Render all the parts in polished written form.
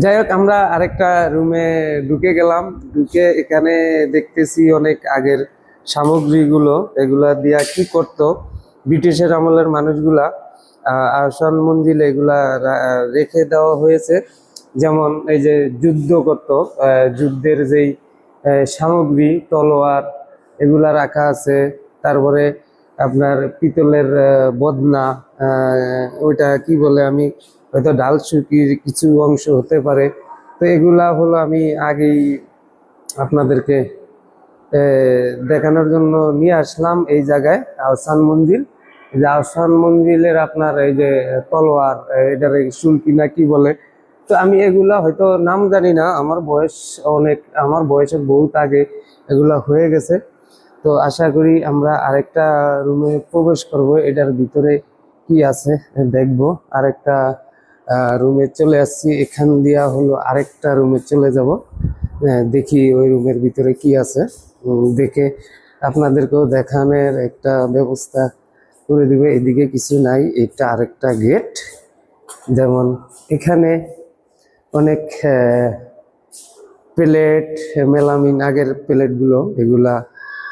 যাই হোক, আমরা আরেকটা রুমে ঢুকে গেলাম। ঢুকে এখানে দেখতেছি অনেক আগের সামগ্রীগুলো, এগুলা দিয়া কি করতো ব্রিটিশের আমলের মানুষগুলা। আহসান মঞ্জিল এগুলা রেখে দেওয়া হয়েছে। যেমন এই যে যুদ্ধ করতো, যুদ্ধের যেই সামগ্রী, তলোয়ার এগুলা রাখা আছে। তারপরে আপনার পিতলের বদনা, ওইটা কি বলে, আমি হয়তো ডাল শুকির কিছু অংশ হতে পারে। তো এগুলা হলো আমি আগেই আপনাদেরকে দেখানোর জন্য নিয়ে আসলাম এই জায়গায় আহসান মঞ্জিল। এই যে আহসান মঞ্জিলের আপনার এই যে তলোয়ার, এটার সুলকি না কি বলে, তো আমি এগুলা হয়তো নাম জানি না। আমার বয়স অনেক, আমার বয়সের বহুত আগে এগুলা হয়ে গেছে। তো আশা করি আমরা আরেকটা রুমে প্রবেশ করব, এটার ভিতরে কি আছে দেখব। আরেকটা রুমে চলে আসছি, এখান দিয়া হলো আরেকটা রুমে চলে যাব। দেখি ওই রুমের ভিতরে কি আছে, দেখে আপনাদেরকেও দেখানোর একটা ব্যবস্থা করে দিবে। এদিকে কিছু নাই, এটা আরেকটা গেট। যেমন এখানে অনেক প্লেট, মেলামিন, আগের প্লেটগুলো এগুলা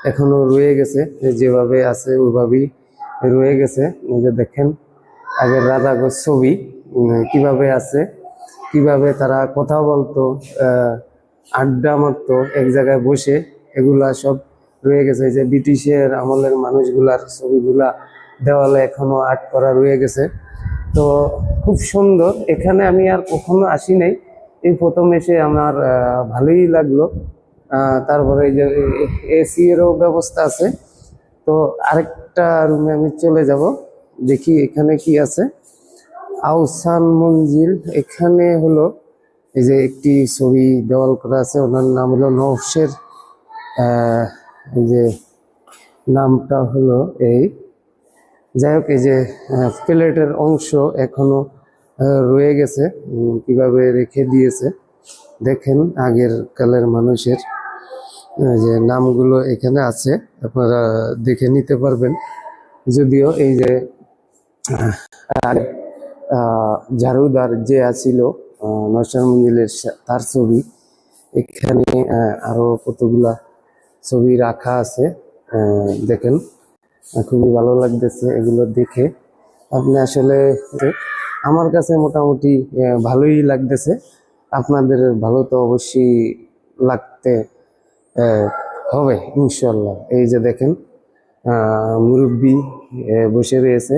এখনো রয়ে গেছে, যেভাবে আছে ওইভাবেই রয়ে গেছে। এই যে দেখেন আগের রাজাগর ছবি কিভাবে আছে, কিভাবে তারা কথা বলতো, আড্ডা মারতো এক জায়গায় বসে, এগুলা সব রয়ে গেছে। এই যে ব্রিটিশের আমলের মানুষগুলার ছবিগুলা দেওয়ালে এখনো আর্ট করা রয়ে গেছে। তো খুব সুন্দর। এখানে আমি আর কখনো আসি নাই, এই প্রথম এসে আমার ভালোই লাগলো। তারপরে এই যে এসি এরও ব্যবস্থা আছে। তো আরেকটা রুমে আমি চলে যাব, দেখি এখানে কি আছে। আহসান মঞ্জিল, এখানে হলো এই যে একটি ছবি দেওয়াল করা আছে, ওনার নাম হলো নওশের। এই যে নামটা হলো এই, যাই হোক, এই যে প্লেটের অংশ এখনো রয়ে গেছে, কিভাবে রেখে দিয়েছে দেখেন। আগের কালের মানুষের যে নামগুলো এখানে আছে, আপনারা দেখে নিতে পারবেন। যদিও এই যে ঝাড়ুদার যে আছিল নরসিংহ মঞ্জিলের, তার ছবি এখানে আরো কতগুলা ছবি রাখা আছে। দেখেন খুবই ভালো লাগতেছে এগুলো দেখে। আপনি আসলে, আমার কাছে মোটামুটি ভালোই লাগতেছে। আপনাদের ভালো তো অবশ্যই লাগতে হবে ইনশাল্লাহ। এই যে দেখেন মুরব্বি বসে রয়েছে,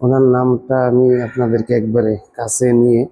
ওনার নামটা আমি আপনাদেরকে একবারে কাছে নিয়ে